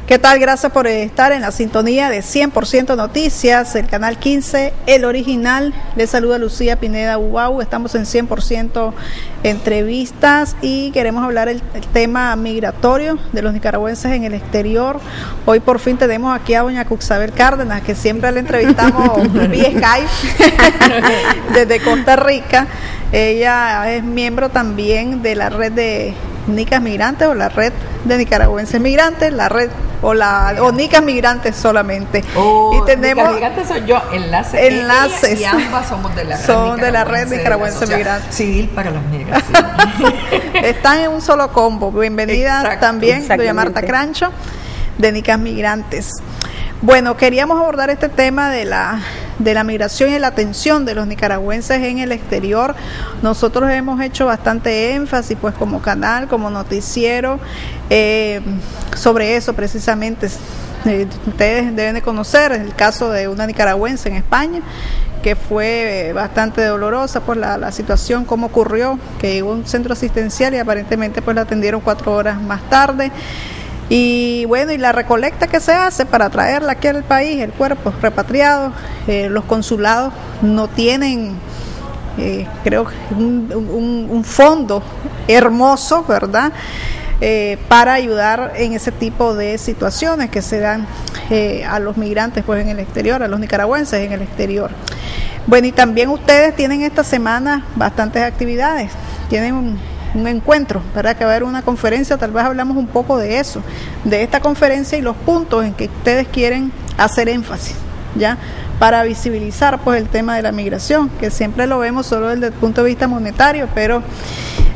¿Qué tal? Gracias por estar en la sintonía de 100% Noticias, el canal 15, el original. Les saluda Lucía Pineda Ubau. Estamos en 100% Entrevistas y queremos hablar el tema migratorio de los nicaragüenses en el exterior. Hoy por fin tenemos aquí a doña Cuxabel Cárdenas, que siempre la entrevistamos vía Skype desde Costa Rica. Ella es miembro también de la red de Nicas Migrantes o la red de nicaragüenses migrantes, la red o Nicas Migrantes solamente. Y tenemos Nicas Migrantes soy yo, enlaces. Y ambas somos de la red. Son de la red nicaragüense migrante civil para las negras. Sí. Están en un solo combo. Bienvenida también doña Marta Crancho de Nicas Migrantes. Bueno, queríamos abordar este tema de la migración y la atención de los nicaragüenses en el exterior. Nosotros hemos hecho bastante énfasis, pues como canal, como noticiero, sobre eso precisamente. Ustedes deben de conocer el caso de una nicaragüense en España, que fue bastante dolorosa por la situación, cómo ocurrió, que llegó a un centro asistencial y aparentemente pues la atendieron 4 horas más tarde. Y bueno, y la recolecta que se hace para traerla aquí al país, el cuerpo repatriado, los consulados no tienen, creo, un fondo hermoso, ¿verdad?, para ayudar en ese tipo de situaciones que se dan a los migrantes pues en el exterior, a los nicaragüenses en el exterior. Bueno, y también ustedes tienen esta semana bastantes actividades, tienen un encuentro, ¿verdad?, que va a haber una conferencia. Tal vez hablamos un poco de eso, de esta conferencia y los puntos en que ustedes quieren hacer énfasis, ¿ya?, para visibilizar pues el tema de la migración, que siempre lo vemos solo desde el punto de vista monetario, pero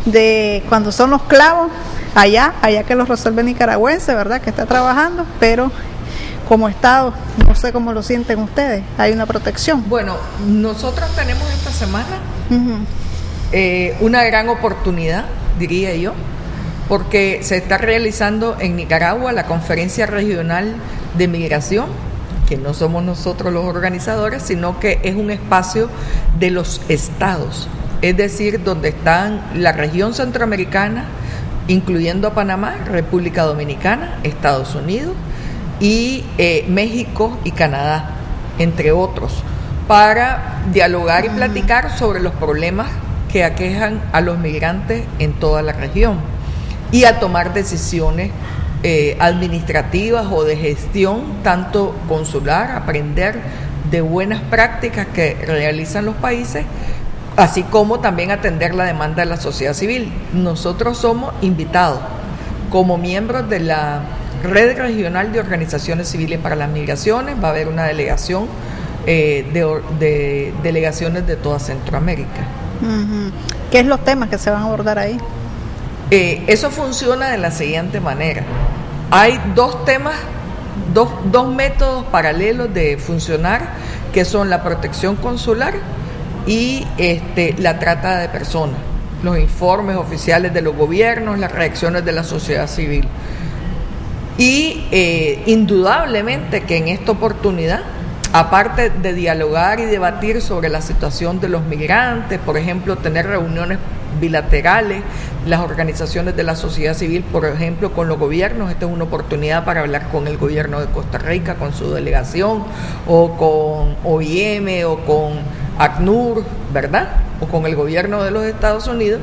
de cuando son los clavos, allá que los resuelve nicaragüense, ¿verdad?, que está trabajando, pero como Estado, no sé cómo lo sienten ustedes, hay una protección. Bueno, nosotros tenemos esta semana una gran oportunidad, diría yo, porque se está realizando en Nicaragua la Conferencia Regional de Migración, que no somos nosotros los organizadores, sino que es un espacio de los estados, es decir, donde están la región centroamericana, incluyendo a Panamá, República Dominicana, Estados Unidos y México y Canadá, entre otros, para dialogar y platicar sobre los problemas que aquejan a los migrantes en toda la región y a tomar decisiones administrativas o de gestión, tanto consular, aprender de buenas prácticas que realizan los países, así como también atender la demanda de la sociedad civil. Nosotros somos invitados como miembros de la Red Regional de Organizaciones Civiles para las Migraciones. Va a haber una delegación de delegaciones de toda Centroamérica. ¿Qué es los temas que se van a abordar ahí? Eso funciona de la siguiente manera. Hay dos temas, dos métodos paralelos de funcionar, que son la protección consular y la trata de personas, los informes oficiales de los gobiernos, las reacciones de la sociedad civil. Y indudablemente que en esta oportunidad, aparte de dialogar y debatir sobre la situación de los migrantes, por ejemplo, tener reuniones bilaterales, las organizaciones de la sociedad civil, por ejemplo, con los gobiernos, esta es una oportunidad para hablar con el gobierno de Costa Rica, con su delegación, o con OIM, o con ACNUR, ¿verdad?, o con el gobierno de los Estados Unidos,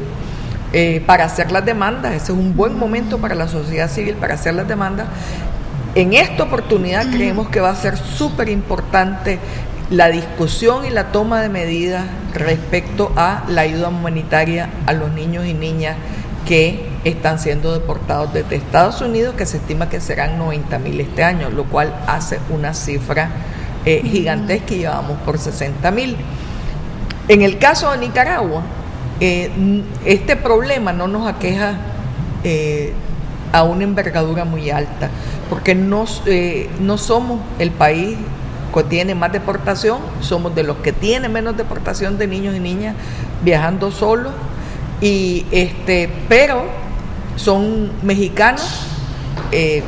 para hacer las demandas. Ese es un buen momento para la sociedad civil para hacer las demandas. En esta oportunidad creemos que va a ser súper importante la discusión y la toma de medidas respecto a la ayuda humanitaria a los niños y niñas que están siendo deportados desde Estados Unidos, que se estima que serán 90,000 este año, lo cual hace una cifra gigantesca, y llevamos por 60,000. En el caso de Nicaragua, este problema no nos aqueja a una envergadura muy alta, porque no somos el país que tiene más deportación, somos de los que tiene menos deportación de niños y niñas viajando solos, y pero son mexicanos,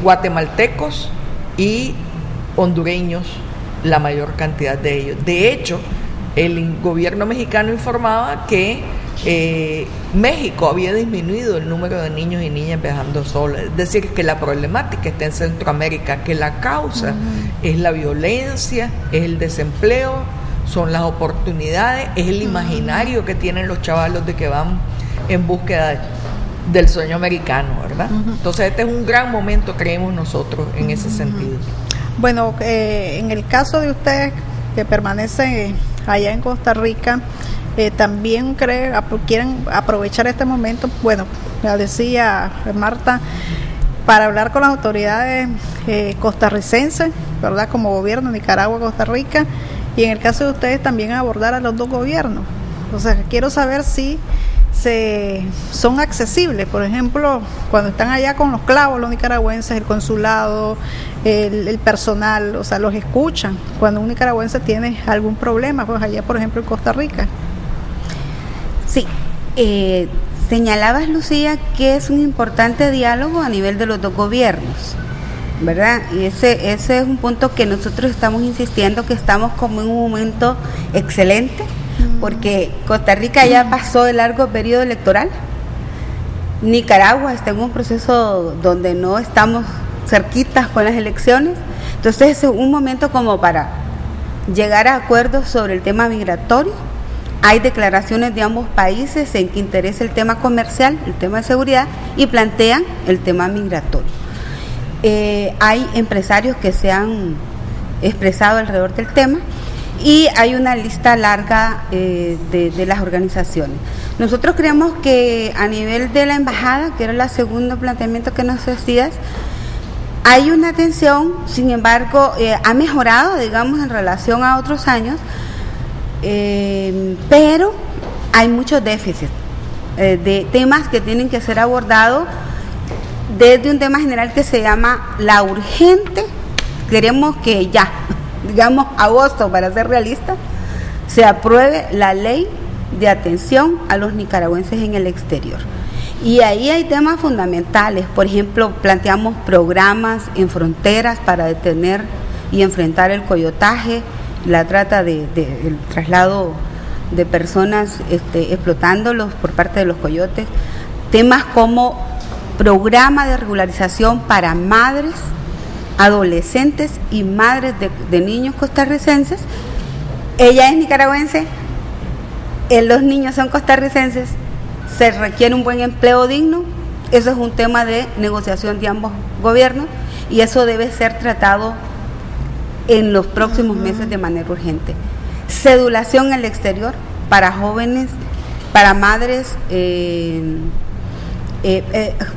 guatemaltecos y hondureños la mayor cantidad de ellos. De hecho, el gobierno mexicano informaba que México había disminuido el número de niños y niñas viajando solos. Es decir, que la problemática está en Centroamérica, que la causa es la violencia, es el desempleo, son las oportunidades, es el imaginario que tienen los chavalos de que van en búsqueda del sueño americano, ¿verdad? Entonces este es un gran momento, creemos nosotros, en ese sentido. Bueno, en el caso de ustedes que permanecen allá en Costa Rica, también quieren aprovechar este momento, bueno, ya decía Marta, para hablar con las autoridades costarricenses, ¿verdad? Como gobierno, Nicaragua, Costa Rica, y en el caso de ustedes también abordar a los dos gobiernos. O sea, quiero saber si son accesibles, por ejemplo, cuando están allá con los clavos los nicaragüenses, el consulado, el personal, o sea, los escuchan cuando un nicaragüense tiene algún problema, pues allá, por ejemplo, en Costa Rica. Sí, señalabas, Lucía, que es un importante diálogo a nivel de los dos gobiernos, ¿verdad? Y ese es un punto que nosotros estamos insistiendo, que estamos como en un momento excelente, porque Costa Rica ya pasó el largo periodo electoral, Nicaragua está en un proceso donde no estamos cerquitas con las elecciones, entonces es un momento como para llegar a acuerdos sobre el tema migratorio. Hay declaraciones de ambos países en que interesa el tema comercial, el tema de seguridad, y plantean el tema migratorio. Hay empresarios que se han expresado alrededor del tema y hay una lista larga de las organizaciones. Nosotros creemos que a nivel de la embajada, que era el segundo planteamiento que nos hacías, hay una atención, sin embargo, ha mejorado, digamos, en relación a otros años, pero hay muchos déficits de temas que tienen que ser abordados desde un tema general que se llama la urgente. Queremos que ya, digamos agosto, para ser realistas, se apruebe la ley de atención a los nicaragüenses en el exterior. Y ahí hay temas fundamentales, por ejemplo, planteamos programas en fronteras para detener y enfrentar el coyotaje, la trata el traslado de personas explotándolos por parte de los coyotes, temas como programa de regularización para madres, adolescentes y madres de niños costarricenses. Ella es nicaragüense, los niños son costarricenses, se requiere un buen empleo digno, eso es un tema de negociación de ambos gobiernos y eso debe ser tratado en los próximos meses de manera urgente. Cedulación en el exterior para jóvenes, para madres,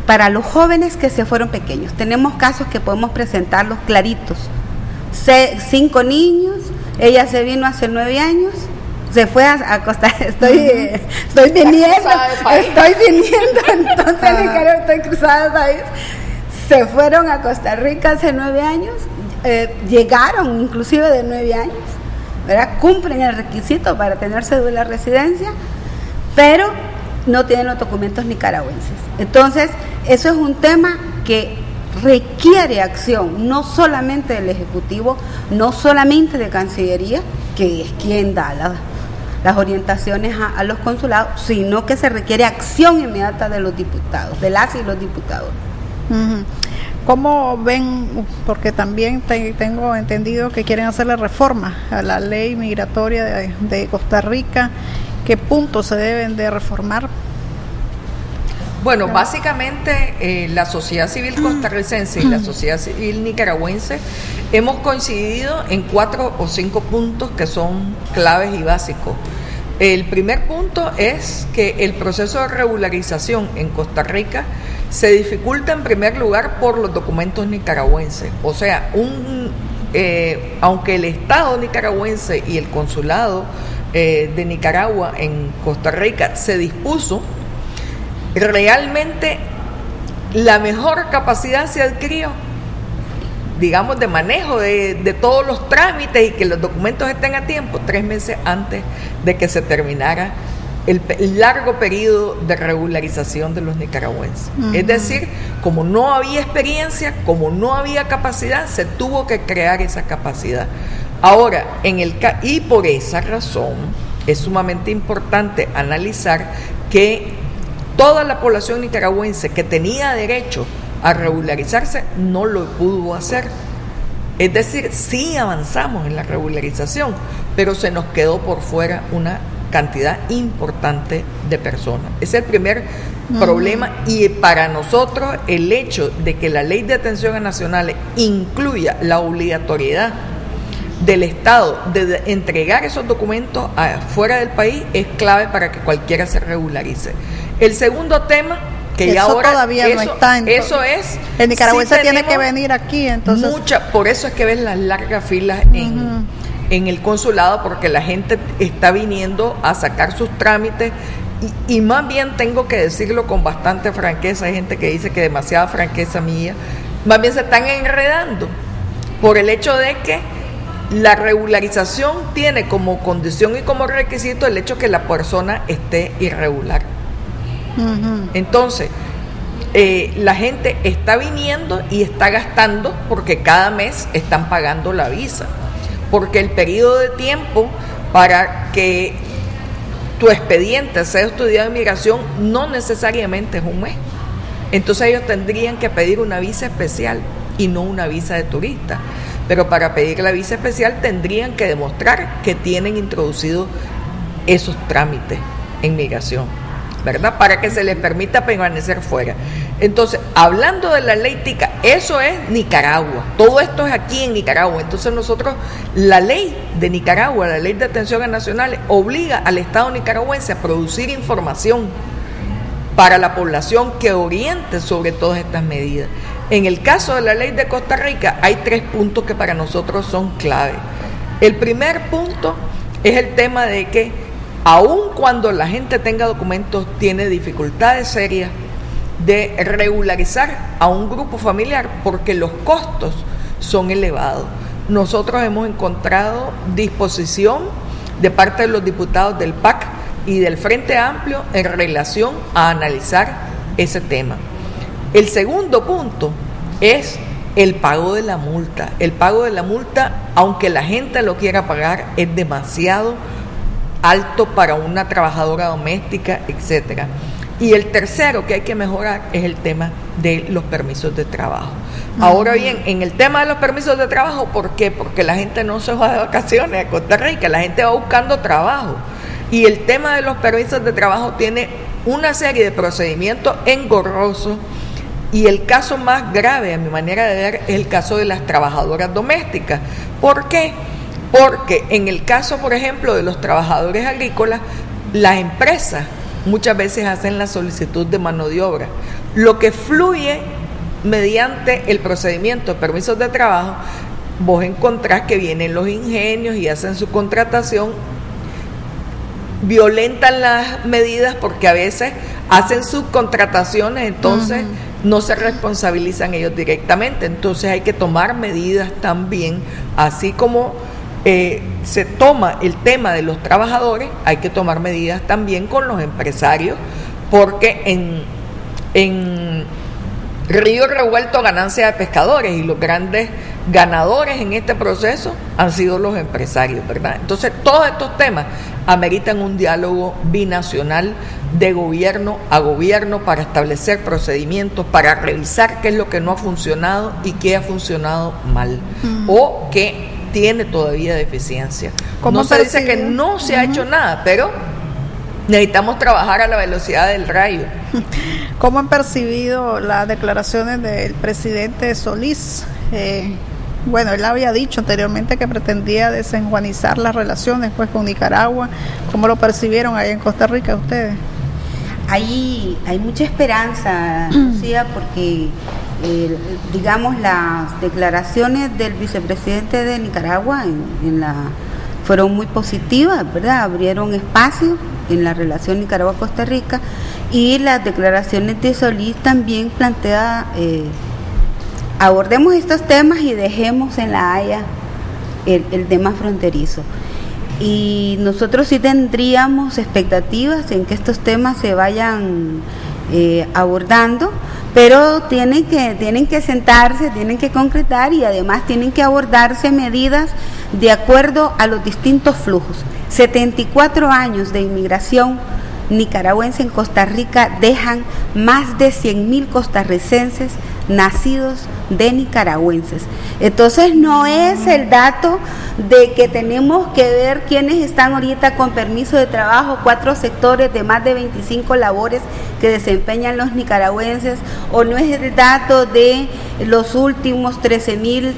para los jóvenes que se fueron pequeños. Tenemos casos que podemos presentarlos claritos. 5 niños, ella se vino hace 9 años, se fue a Costa Rica, estoy viniendo, entonces estoy cruzada del país. Se fueron a Costa Rica hace 9 años, llegaron inclusive de 9 años, ¿verdad? Cumplen el requisito para tener cédula de residencia, pero no tienen los documentos nicaragüenses. Entonces, eso es un tema que requiere acción, no solamente del Ejecutivo, no solamente de Cancillería, que es quien da las orientaciones a los consulados, sino que se requiere acción inmediata de los diputados, de las y los diputados. ¿Cómo ven? Porque también tengo entendido que quieren hacerle reforma a la ley migratoria de Costa Rica. ¿Qué puntos se deben de reformar? Bueno, básicamente la sociedad civil costarricense y la sociedad civil nicaragüense hemos coincidido en 4 o 5 puntos que son claves y básicos. El primer punto es que el proceso de regularización en Costa Rica se dificulta en primer lugar por los documentos nicaragüenses. O sea, aunque el Estado nicaragüense y el consulado de Nicaragua en Costa Rica se dispuso, realmente la mejor capacidad se adquirió, digamos, de manejo de todos los trámites y que los documentos estén a tiempo 3 meses antes de que se terminara el largo periodo de regularización de los nicaragüenses. Es decir, como no había experiencia, como no había capacidad, se tuvo que crear esa capacidad. Ahora, y por esa razón, es sumamente importante analizar que toda la población nicaragüense que tenía derecho a regularizarse no lo pudo hacer. Es decir, sí avanzamos en la regularización, pero se nos quedó por fuera una cantidad importante de personas. Ese es el primer problema, y para nosotros el hecho de que la Ley de Atención a Nacionales incluya la obligatoriedad del Estado de entregar esos documentos fuera del país es clave para que cualquiera se regularice. El segundo tema, que eso ya ahora todavía no está, entonces, eso es el nicaragüense tiene que venir aquí, entonces por eso es que ves las largas filas en el consulado, porque la gente está viniendo a sacar sus trámites y más bien tengo que decirlo con bastante franqueza, hay gente que dice que demasiada franqueza mía, más bien se están enredando por el hecho de que la regularización tiene como condición y como requisito el hecho que la persona esté irregular. Entonces, la gente está viniendo y está gastando porque cada mes están pagando la visa, porque el periodo de tiempo para que tu expediente sea estudiado en migración no necesariamente es un mes. Entonces ellos tendrían que pedir una visa especial y no una visa de turista. Pero para pedir la visa especial tendrían que demostrar que tienen introducido esos trámites en migración, ¿verdad? Para que se les permita permanecer fuera. Entonces, hablando de la ley TICA, eso es Nicaragua. Todo esto es aquí en Nicaragua. Entonces nosotros, la ley de Nicaragua, la Ley de Atención a Nacionales, obliga al Estado nicaragüense a producir información para la población que oriente sobre todas estas medidas. En el caso de la ley de Costa Rica hay 3 puntos que para nosotros son clave. El primer punto es el tema de que aun cuando la gente tenga documentos, tiene dificultades serias de regularizar a un grupo familiar porque los costos son elevados. Nosotros hemos encontrado disposición de parte de los diputados del PAC y del Frente Amplio en relación a analizar ese tema. El segundo punto es el pago de la multa. El pago de la multa, aunque la gente lo quiera pagar, es demasiado alto para una trabajadora doméstica, etcétera. Y el tercero que hay que mejorar es el tema de los permisos de trabajo. Ahora bien, en el tema de los permisos de trabajo, ¿por qué? Porque la gente no se va de vacaciones a Costa Rica, la gente va buscando trabajo. Y el tema de los permisos de trabajo tiene una serie de procedimientos engorrosos. Y el caso más grave, a mi manera de ver, es el caso de las trabajadoras domésticas. ¿Por qué? Porque en el caso, por ejemplo, de los trabajadores agrícolas, las empresas muchas veces hacen la solicitud de mano de obra. Lo que fluye mediante el procedimiento de permisos de trabajo, vos encontrás que vienen los ingenios y hacen su contratación, violentan las medidas porque a veces hacen subcontrataciones, entonces no se responsabilizan ellos directamente. Entonces hay que tomar medidas también, así como se toma el tema de los trabajadores, hay que tomar medidas también con los empresarios, porque en río revuelto ganancia de pescadores, y los grandes ganadores en este proceso han sido los empresarios, ¿verdad? Entonces todos estos temas ameritan un diálogo binacional de gobierno a gobierno para establecer procedimientos, para revisar qué es lo que no ha funcionado y qué ha funcionado mal, o qué tiene todavía deficiencia. No se dice que no se ha hecho nada, pero necesitamos trabajar a la velocidad del rayo. ¿Cómo han percibido las declaraciones del presidente Solís? Bueno, él había dicho anteriormente que pretendía desenjuanizar las relaciones pues con Nicaragua. ¿Cómo lo percibieron ahí en Costa Rica ustedes? Hay mucha esperanza, Lucía, porque digamos las declaraciones del vicepresidente de Nicaragua fueron muy positivas, ¿verdad? Abrieron espacio en la relación Nicaragua-Costa Rica, y las declaraciones de Solís también plantea abordemos estos temas y dejemos en La Haya el tema fronterizo. Y nosotros sí tendríamos expectativas en que estos temas se vayan abordando, pero tienen que sentarse, tienen que concretar, y además tienen que abordarse medidas de acuerdo a los distintos flujos. 74 años de inmigración nicaragüense en Costa Rica dejan más de 100,000 costarricenses nacidos de nicaragüenses. Entonces no es el dato de que tenemos que ver quiénes están ahorita con permiso de trabajo, 4 sectores de más de 25 labores que desempeñan los nicaragüenses, o no es el dato de los últimos 13,000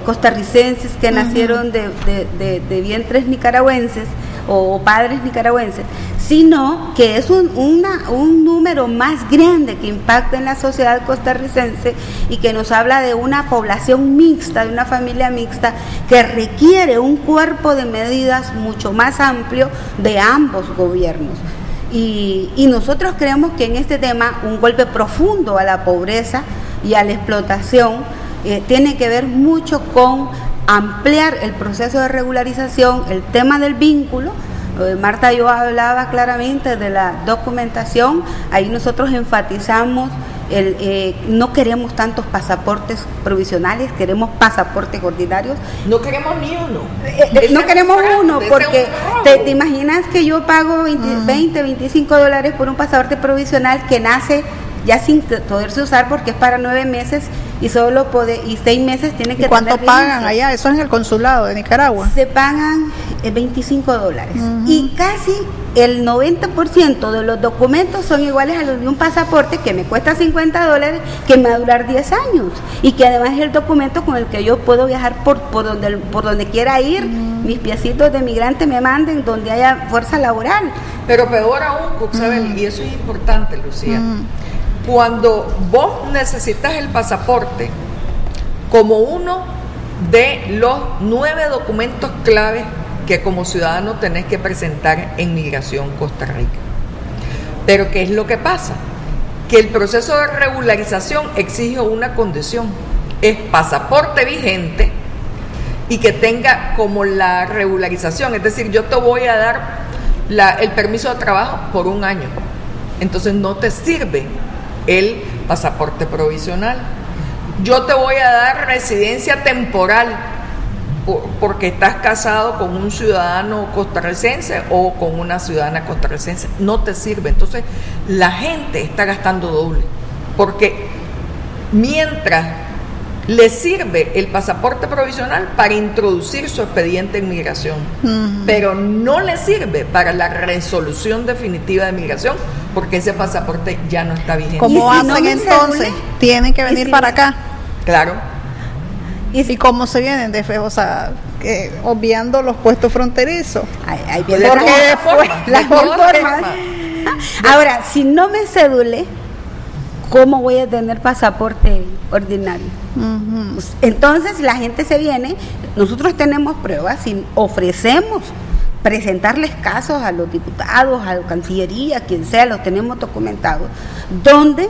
costarricenses que nacieron de vientres nicaragüenses o padres nicaragüenses, sino que es un número más grande que impacta en la sociedad costarricense y que nos habla de una población mixta, de una familia mixta que requiere un cuerpo de medidas mucho más amplio de ambos gobiernos. Y nosotros creemos que en este tema un golpe profundo a la pobreza y a la explotación tiene que ver mucho con ampliar el proceso de regularización, el tema del vínculo. Marta y yo hablaba claramente de la documentación, ahí nosotros enfatizamos no queremos tantos pasaportes provisionales, queremos pasaportes ordinarios. No queremos ni uno. No queremos uno, porque te imaginas que yo pago $20-25 por un pasaporte provisional que nace ya sin poderse usar porque es para 9 meses y solo 6 meses tiene que tener. ¿Cuánto pagan allá? Eso es en el consulado de Nicaragua. Se pagan $25 y casi el 90% de los documentos son iguales a los de un pasaporte que me cuesta $50, que me va a durar 10 años y que además es el documento con el que yo puedo viajar por donde quiera ir, mis piecitos de migrante me manden, donde haya fuerza laboral. Pero peor aún, Cuxabel, y eso es importante, Lucía, cuando vos necesitas el pasaporte como uno de los 9 documentos claves que como ciudadano tenés que presentar en Migración Costa Rica. Pero ¿qué es lo que pasa? Que el proceso de regularización exige una condición, es pasaporte vigente y que tenga como la regularización, es decir, yo te voy a dar el permiso de trabajo por 1 año, entonces no te sirve el pasaporte provisional. Yo te voy a dar residencia temporal porque estás casado con un ciudadano costarricense o con una ciudadana costarricense, no te sirve. Entonces la gente está gastando doble, porque mientras le sirve el pasaporte provisional para introducir su expediente en migración, pero no le sirve para la resolución definitiva de migración, porque ese pasaporte ya no está vigente. ¿Cómo hacen entonces? Tienen que venir para acá. Claro. ¿Y cómo se vienen de fe? O sea, obviando los puestos fronterizos. Ahí viene las formas. Ahora, si no me cedule, ¿cómo voy a tener pasaporte ordinario? Pues, entonces la gente se viene, nosotros tenemos pruebas y ofrecemos presentarles casos a los diputados, a la Cancillería, quien sea, los tenemos documentados, donde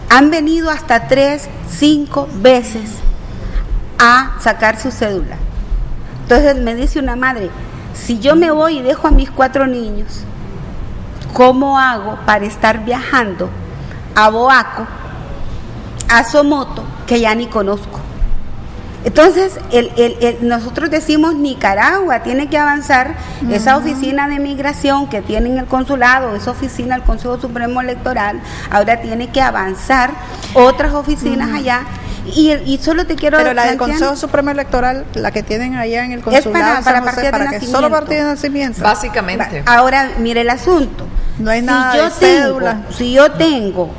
han venido hasta 3, 5 veces a sacar su cédula. Entonces me dice una madre, si yo me voy y dejo a mis 4 niños, ¿cómo hago para estar viajando a Boaco, a Somoto, que ya ni conozco? Entonces, nosotros decimos Nicaragua tiene que avanzar, esa oficina de migración que tiene en el consulado, esa oficina del Consejo Supremo Electoral, ahora tiene que avanzar otras oficinas allá. Y solo te quiero pero la del Consejo Supremo Electoral, la que tienen allá en el consulado, es para partida de nacimiento. Solo partida de nacimiento. Básicamente. Ahora, mire el asunto. No hay nada de cédula. Si yo tengo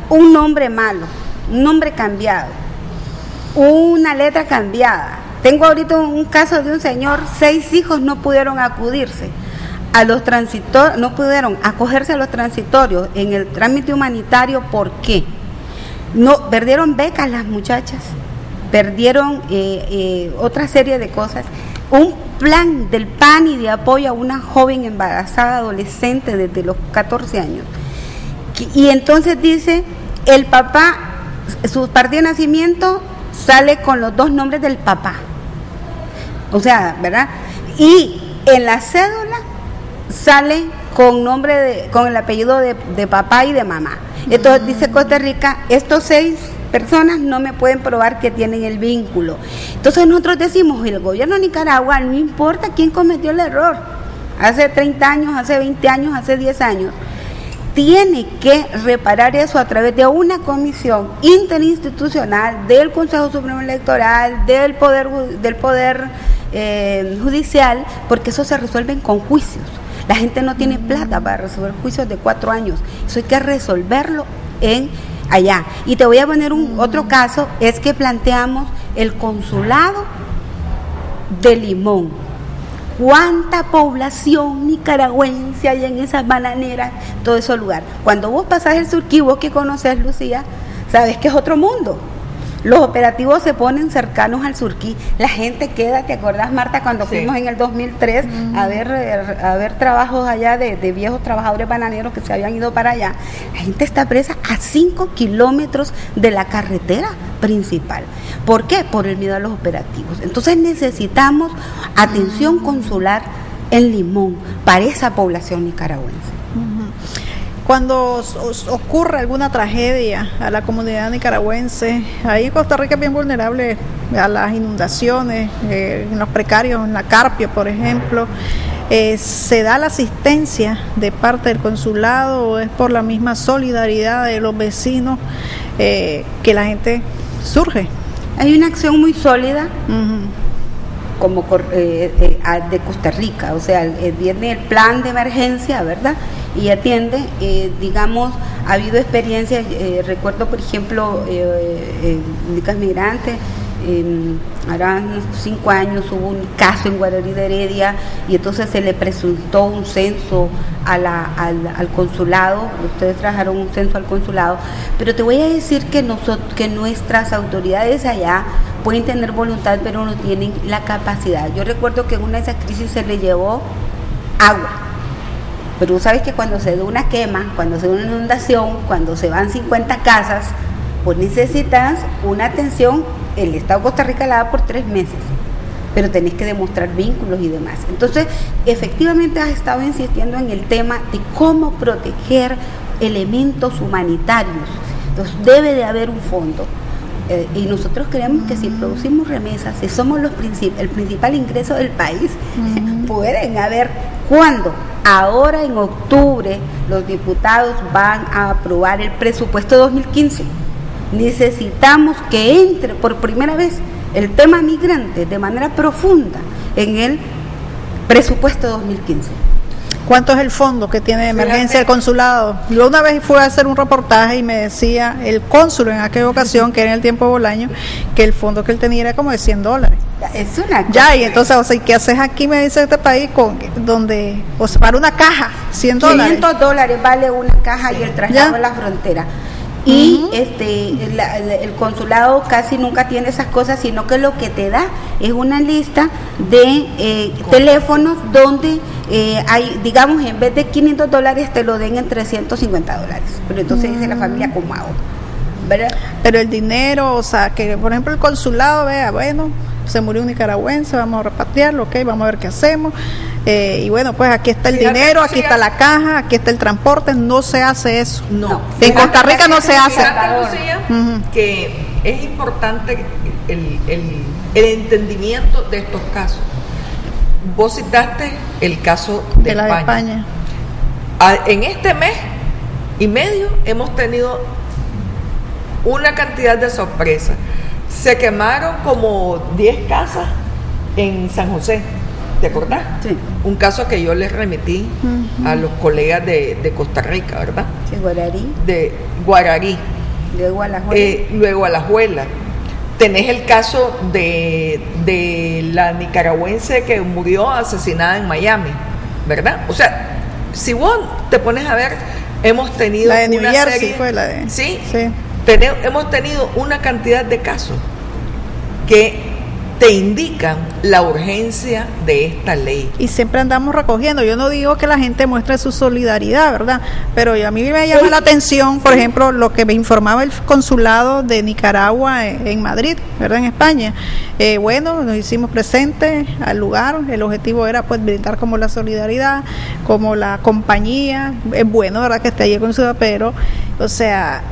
un nombre malo, un nombre cambiado, una letra cambiada. Tengo ahorita un caso de un señor, 6 hijos no pudieron acudirse a los transitorios, no pudieron acogerse a los transitorios en el trámite humanitario. ¿Por qué? No, perdieron becas las muchachas, perdieron otra serie de cosas. Un plan del PAN y de apoyo a una joven embarazada adolescente desde los 14 años. Y entonces dice, el papá, su partida de nacimiento sale con los 2 nombres del papá, o sea, ¿verdad? Y en la cédula sale con con el apellido de papá y de mamá. Entonces dice Costa Rica, estos 6 personas no me pueden probar que tienen el vínculo. Entonces nosotros decimos, el gobierno de Nicaragua, no importa quién cometió el error, hace 30 años, hace 20 años, hace 10 años, tiene que reparar eso a través de una comisión interinstitucional del Consejo Supremo Electoral, del Poder Judicial, porque eso se resuelve con juicios. La gente no tiene plata para resolver juicios de 4 años, eso hay que resolverlo allá. Y te voy a poner otro caso, es que planteamos el consulado de Limón. ¿Cuánta población nicaragüense hay en esas bananeras, todo ese lugar? Cuando vos pasás el Surquí, vos que conoces, Lucía, sabes que es otro mundo. Los operativos se ponen cercanos al Surquí, la gente queda, ¿te acordás, Marta, cuando fuimos en el 2003 a ver trabajos allá de viejos trabajadores bananeros que se habían ido para allá? La gente está presa a 5 kilómetros de la carretera principal. ¿Por qué? Por el miedo a los operativos. Entonces necesitamos atención consular en Limón para esa población nicaragüense. Cuando ocurre alguna tragedia a la comunidad nicaragüense, ahí Costa Rica es bien vulnerable a las inundaciones, en los precarios, en la Carpio, por ejemplo, ¿se da la asistencia de parte del consulado o es por la misma solidaridad de los vecinos que la gente surge? Hay una acción muy sólida, como de Costa Rica, o sea, viene el plan de emergencia, ¿verdad?, y atiende, digamos, ha habido experiencias, recuerdo por ejemplo, Nicas Migrantes, ahora unos 5 años hubo un caso en Guararí de Heredia y entonces se le presentó un censo al consulado, ustedes trabajaron un censo al consulado, pero te voy a decir que nuestras autoridades allá pueden tener voluntad pero no tienen la capacidad. Yo recuerdo que en una de esas crisis se le llevó agua. Pero tú sabes que cuando se da una quema, cuando se da una inundación, cuando se van 50 casas, pues necesitas una atención, el Estado de Costa Rica la da por 3 meses, pero tenés que demostrar vínculos y demás. Entonces, efectivamente has estado insistiendo en el tema de cómo proteger elementos humanitarios. Entonces, debe de haber un fondo. Y nosotros creemos que si producimos remesas, si somos el principal ingreso del país, pueden haber. ¿Cuándo? Ahora en octubre los diputados van a aprobar el presupuesto 2015. Necesitamos que entre por primera vez el tema migrante de manera profunda en el presupuesto 2015. ¿Cuánto es el fondo que tiene de emergencia el consulado? Yo una vez fui a hacer un reportaje y me decía el cónsul en aquella ocasión, que era en el tiempo de Bolaño, que el fondo que él tenía era como de $100. Es una cosa. Ya, y entonces, o sea, ¿qué haces aquí? Me dice este país donde, o sea, para una caja, $100. $500 vale una caja y el traslado a la frontera. Y el consulado casi nunca tiene esas cosas, sino que lo que te da es una lista de teléfonos donde hay, digamos, en vez de $500 te lo den en $350. Pero entonces dice la familia, ¿cómo hago? ¿Verdad? Pero el dinero, o sea, que por ejemplo el consulado vea, bueno, se murió un nicaragüense, vamos a repatriarlo, ok, vamos a ver qué hacemos. Y bueno, pues aquí está el dinero, aquí está la caja, aquí está el transporte. No se hace eso. No. En Costa Rica no se hace. Lucía, que es importante el entendimiento de estos casos. Vos citaste el caso de la España. En este mes y medio hemos tenido una cantidad de sorpresas. Se quemaron como 10 casas en San José. ¿Te acordás? Sí. Un caso que yo les remití a los colegas de Costa Rica, ¿verdad? Sí, Guararí. De Guararí. Luego Alajuela. Luego Alajuela. Tenés el caso de la nicaragüense que murió asesinada en Miami, ¿verdad? O sea, si vos te pones a ver, hemos tenido la de New una Jersey serie, fue la de... Sí. Hemos tenido una cantidad de casos que te indican la urgencia de esta ley. Y siempre andamos recogiendo. Yo no digo que la gente muestre su solidaridad, ¿verdad? Pero a mí me llama la atención, por ejemplo, lo que me informaba el consulado de Nicaragua en Madrid, ¿verdad? En España. Bueno, nos hicimos presentes al lugar. El objetivo era pues brindar como la solidaridad, como la compañía. Es bueno, ¿verdad?, que esté allí el consulado, pero, o sea...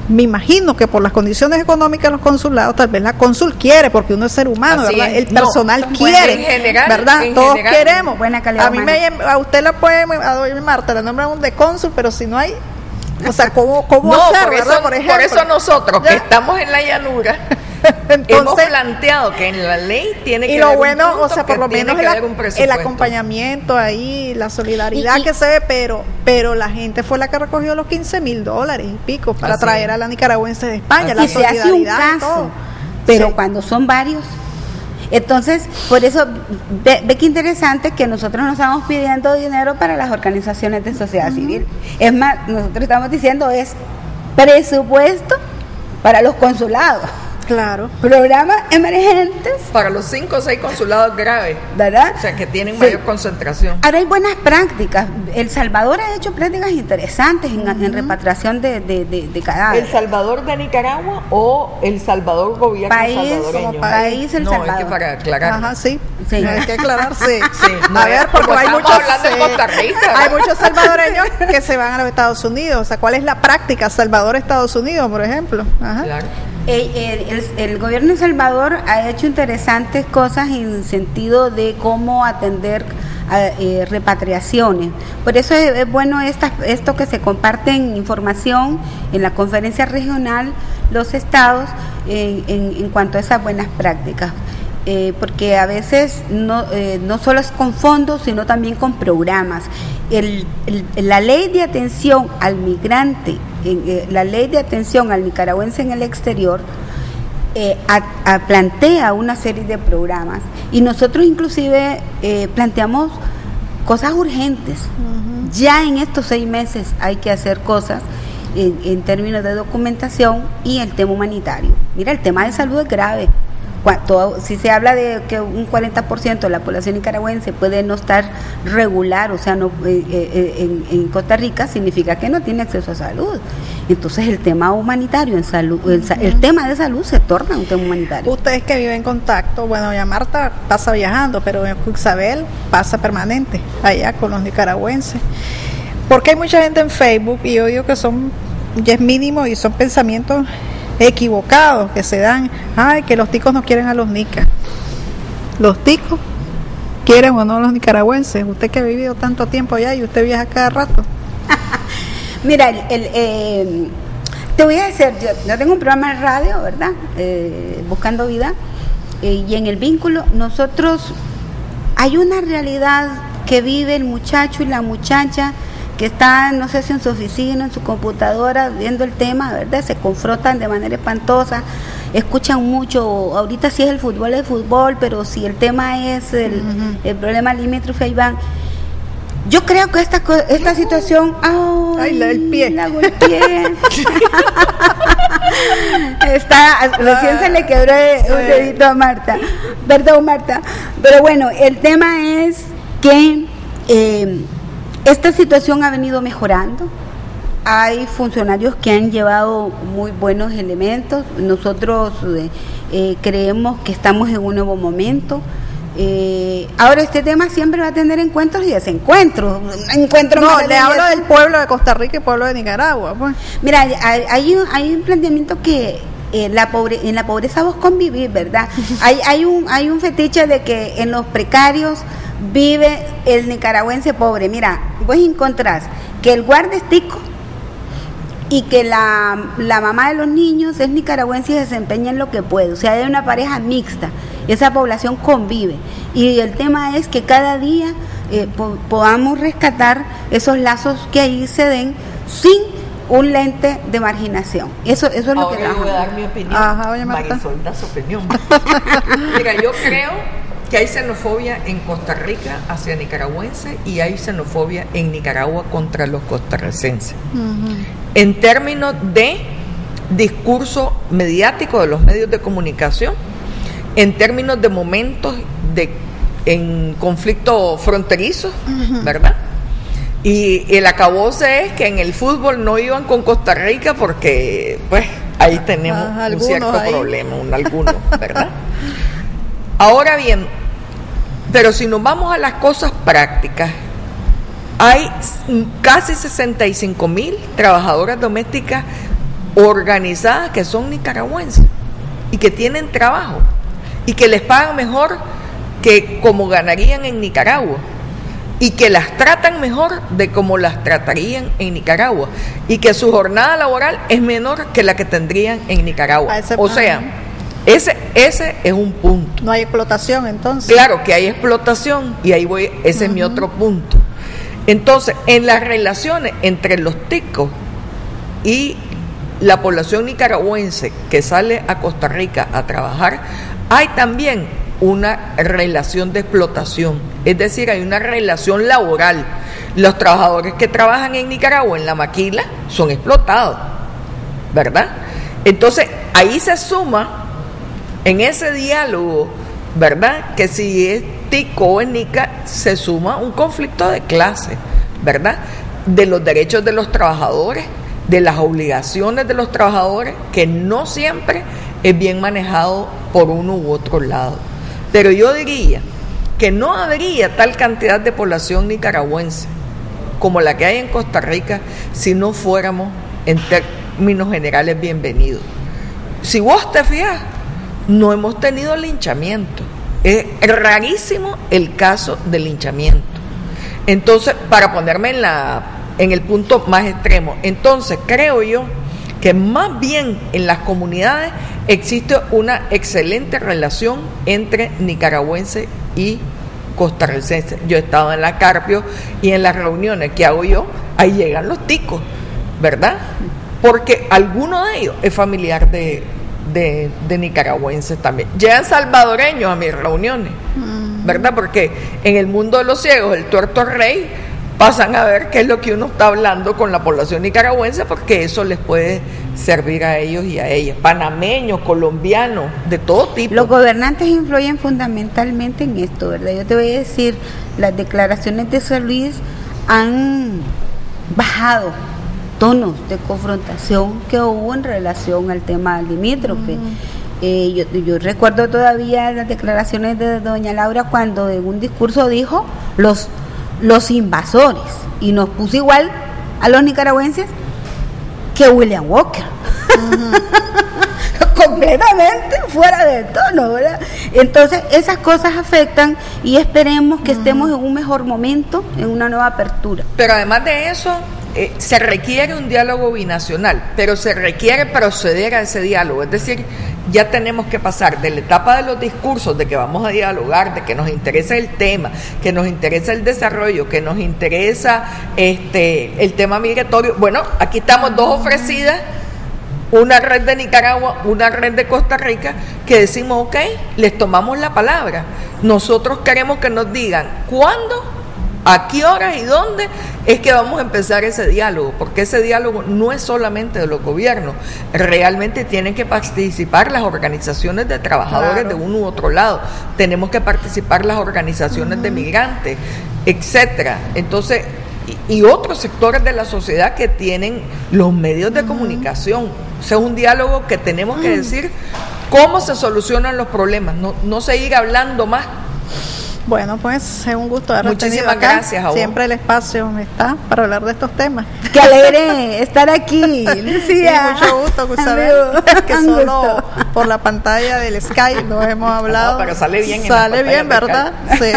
me imagino que por las condiciones económicas de los consulados, tal vez la cónsul quiere, porque uno es ser humano, ¿verdad? El personal quiere, en general, ¿verdad? Todos queremos. Buena calidad a usted la puede, a doña Marta, le nombran de cónsul, pero si no hay, o sea, ¿cómo hacer, ¿verdad? Por eso nosotros, que estamos en la llanura, entonces, hemos planteado que en la ley tiene que haber un punto, o sea, por lo menos el acompañamiento ahí, la solidaridad que se ve, pero la gente fue la que recogió los $15,000 y pico para traer a la nicaragüense de España, la solidaridad se hace un caso, y todo. Pero cuando son varios, entonces, por eso, ve que interesante que nosotros no estamos pidiendo dinero para las organizaciones de sociedad civil. Es más, nosotros estamos diciendo es presupuesto para los consulados. Claro. Programas emergentes. Para los 5 o 6 consulados graves. ¿Verdad? O sea, que tienen mayor concentración. Ahora hay buenas prácticas. El Salvador ha hecho prácticas interesantes en repatriación de cadáveres. ¿El Salvador de Nicaragua o el Salvador gobierno salvadoreño? País El Salvador. Es que para aclarar. Ajá, sí. Hay que aclararse. No, a ver, porque hay muchos hablando de Costa Rica. Hay muchos salvadoreños que se van a los Estados Unidos. O sea, ¿cuál es la práctica Salvador-Estados Unidos, por ejemplo? Ajá. Claro. El gobierno de El Salvador ha hecho interesantes cosas en el sentido de cómo atender repatriaciones. Por eso es bueno esto que se comparten información en la conferencia regional los estados en cuanto a esas buenas prácticas. Porque a veces no solo es con fondos, sino también con programas. La ley de atención al migrante, la ley de atención al nicaragüense en el exterior, plantea una serie de programas y nosotros inclusive planteamos cosas urgentes. Ya en estos 6 meses hay que hacer cosas en términos de documentación y el tema humanitario. Mira, el tema de salud es grave. Si se habla de que un 40% de la población nicaragüense puede no estar regular, o sea, no en Costa Rica, significa que no tiene acceso a salud. Entonces el tema humanitario en salud, el tema de salud se torna un tema humanitario. Ustedes que viven en contacto, bueno, doña Marta pasa viajando, pero doña Isabel pasa permanente allá con los nicaragüenses. Porque hay mucha gente en Facebook, y yo digo que ya es mínimo y son pensamientos equivocados que se dan, que los ticos no quieren a los nicas. Los ticos quieren o no a los nicaragüenses. Usted que ha vivido tanto tiempo allá y usted viaja cada rato. Mira, te voy a decir, yo tengo un programa de radio, ¿verdad? Buscando Vida, y en el vínculo nosotros hay una realidad que vive el muchacho y la muchacha que está, no sé si en su oficina, en su computadora, viendo el tema, ¿verdad? Se confrontan de manera espantosa, escuchan mucho, ahorita sí es el fútbol, pero si el tema es el problema limítrofe, ahí van. Yo creo que esta situación... el pie. La golpeé. Recién se le quebró un dedito a Marta. Perdón, Marta. Pero bueno, el tema es que... esta situación ha venido mejorando. Hay funcionarios que han llevado muy buenos elementos. Nosotros creemos que estamos en un nuevo momento. Ahora este tema siempre va a tener encuentros y desencuentros. Le hablo del pueblo de Costa Rica y pueblo de Nicaragua. Pues. Mira, hay un planteamiento que en la pobreza vos convivís, ¿verdad? hay un fetiche de que en los precarios vive el nicaragüense pobre. Mira, vos encontrás que el guarda es tico y que la mamá de los niños es nicaragüense y se desempeña en lo que puede. O sea, hay una pareja mixta. Esa población convive. Y el tema es que cada día podamos rescatar esos lazos que ahí se den sin un lente de marginación. Eso es lo que trabajamos. Voy a dar mi opinión. Marisol da su opinión. Mira, yo creo que hay xenofobia en Costa Rica hacia nicaragüenses y hay xenofobia en Nicaragua contra los costarricenses. En términos de discurso mediático de los medios de comunicación, en términos de momentos en conflicto fronterizo, ¿verdad? Y el acabose es que en el fútbol no iban con Costa Rica porque, pues, ahí tenemos un cierto problema, algunos, ¿verdad? Ahora bien, pero si nos vamos a las cosas prácticas, hay casi 65,000 trabajadoras domésticas organizadas que son nicaragüenses y que tienen trabajo y que les pagan mejor que como ganarían en Nicaragua y que las tratan mejor de como las tratarían en Nicaragua y que su jornada laboral es menor que la que tendrían en Nicaragua. O sea, ese es un punto. No hay explotación entonces. Claro que hay explotación y ahí voy, ese es mi otro punto. Entonces, en las relaciones entre los ticos y la población nicaragüense que sale a Costa Rica a trabajar, hay también una relación de explotación, es decir, hay una relación laboral. Los trabajadores que trabajan en Nicaragua en la maquila son explotados, ¿verdad? Entonces, ahí se suma en ese diálogo, ¿verdad? Que si es tico o es nica, se suma un conflicto de clase, ¿verdad? De los derechos de los trabajadores, de las obligaciones de los trabajadores, que no siempre es bien manejado por uno u otro lado. Pero yo diría que no habría tal cantidad de población nicaragüense como la que hay en Costa Rica si no fuéramos en términos generales bienvenidos. Si vos te fijas, no hemos tenido linchamiento. Es rarísimo el caso de linchamiento. Entonces, para ponerme en el punto más extremo, entonces creo yo que más bien en las comunidades existe una excelente relación entre nicaragüenses y costarricenses. Yo he estado en la Carpio y en las reuniones que hago yo, ahí llegan los ticos, ¿verdad? Porque alguno de ellos es familiar de nicaragüenses también. Llegan salvadoreños a mis reuniones, ¿verdad? Porque en el mundo de los ciegos, el tuerto rey, pasan a ver qué es lo que uno está hablando con la población nicaragüense, porque eso les puede servir a ellos y a ellas, panameños, colombianos, de todo tipo. Los gobernantes influyen fundamentalmente en esto, ¿verdad? Yo te voy a decir, las declaraciones de San Luis han bajado tonos de confrontación que hubo en relación al tema limítrofe. Yo recuerdo todavía las declaraciones de doña Laura cuando en un discurso dijo los invasores, y nos puso igual a los nicaragüenses que William Walker. Completamente fuera de tono, ¿verdad? Entonces esas cosas afectan y esperemos que estemos en un mejor momento, en una nueva apertura. Pero además de eso, se requiere un diálogo binacional, pero se requiere proceder a ese diálogo, es decir, ya tenemos que pasar de la etapa de los discursos, de que vamos a dialogar, de que nos interesa el tema, que nos interesa el desarrollo, que nos interesa el tema migratorio. Bueno, aquí estamos dos ofrecidas, una red de Nicaragua, una red de Costa Rica, que decimos, ok, les tomamos la palabra. Nosotros queremos que nos digan cuándo, a qué horas y dónde es que vamos a empezar ese diálogo, porque ese diálogo no es solamente de los gobiernos, realmente tienen que participar las organizaciones de trabajadores, claro, de uno u otro lado, tenemos que participar las organizaciones de migrantes, etcétera. Entonces, y otros sectores de la sociedad que tienen los medios de comunicación. O sea, es un diálogo que tenemos que decir cómo se solucionan los problemas, no seguir hablando más. Bueno, pues es un gusto haber Muchísimas acá. Gracias a vos. Siempre el espacio está para hablar de estos temas. Qué alegre estar aquí, Lucía. Y mucho gusto saber que solo por la pantalla del Skype nos hemos hablado. No, pero sale bien. Sale bien, ¿verdad? Sí.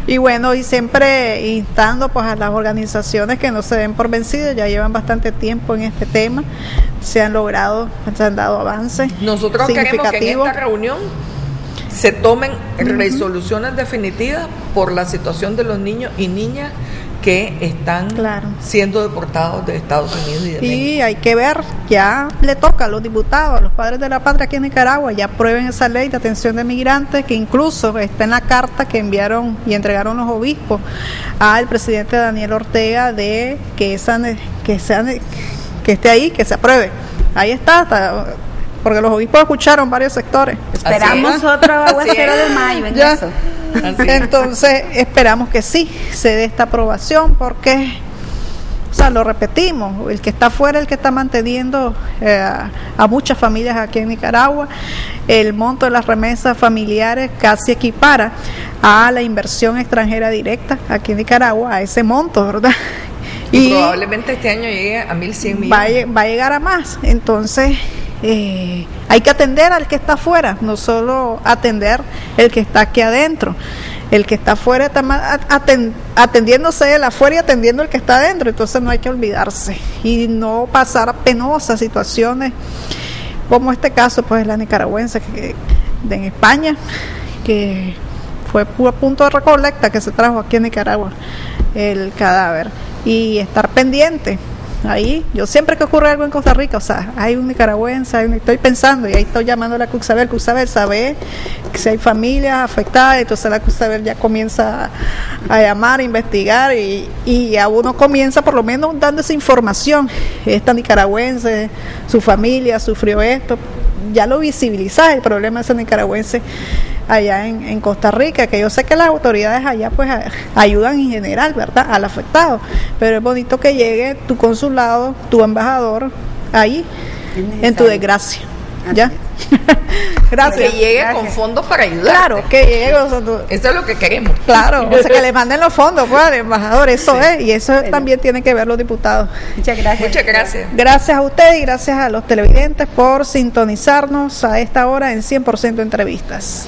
Y bueno, y siempre instando pues a las organizaciones que no se den por vencidas, ya llevan bastante tiempo en este tema, se han dado avances. Nosotros queremos que en esta reunión se tomen resoluciones definitivas por la situación de los niños y niñas que están siendo deportados de Estados Unidos y de México. Y hay que ver, ya le toca a los diputados, a los padres de la patria aquí en Nicaragua, ya aprueben esa ley de atención de migrantes, que incluso está en la carta que enviaron y entregaron los obispos al presidente Daniel Ortega, de que esté ahí, que se apruebe. Ahí está porque los obispos escucharon varios sectores. Esperamos otro aguacero de mayo en eso. Entonces esperamos que sí se dé esta aprobación, porque, o sea, lo repetimos, el que está afuera es el que está manteniendo a muchas familias aquí en Nicaragua. El monto de las remesas familiares casi equipara a la inversión extranjera directa aquí en Nicaragua, a ese monto, ¿verdad? Y probablemente este año llegue a 1.100 millones. Va a llegar a más. Entonces, hay que atender al que está afuera, no solo atender el que está aquí adentro. El que está afuera está atendiéndose el afuera y atendiendo el que está adentro. Entonces no hay que olvidarse y no pasar penosas situaciones como este caso, pues la nicaragüense en España, que fue a punto de recolecta que se trajo aquí en Nicaragua el cadáver, y estar pendiente. Ahí, yo siempre que ocurre algo en Costa Rica, o sea, hay un nicaragüense, estoy pensando, y ahí estoy llamando a la CUCSABER sabe que si hay familias afectadas, entonces la CUCSABER ya comienza a llamar, a investigar, y a uno comienza por lo menos dando esa información. Esta nicaragüense, su familia sufrió esto, ya lo visibiliza el problema de ese nicaragüense allá en Costa Rica, que yo sé que las autoridades allá pues ayudan en general, ¿verdad?, al afectado, pero es bonito que llegue tu consulado, tu embajador ahí en tu desgracia. ¿Ya? Gracias. Que llegue con fondos para ayudar. Claro, que llegue. Eso es lo que queremos. Claro, o sea, que le manden los fondos pues, al embajador, eso es, y eso también tienen que ver los diputados. Muchas gracias. Muchas gracias. Gracias a ustedes y gracias a los televidentes por sintonizarnos a esta hora en 100% Entrevistas.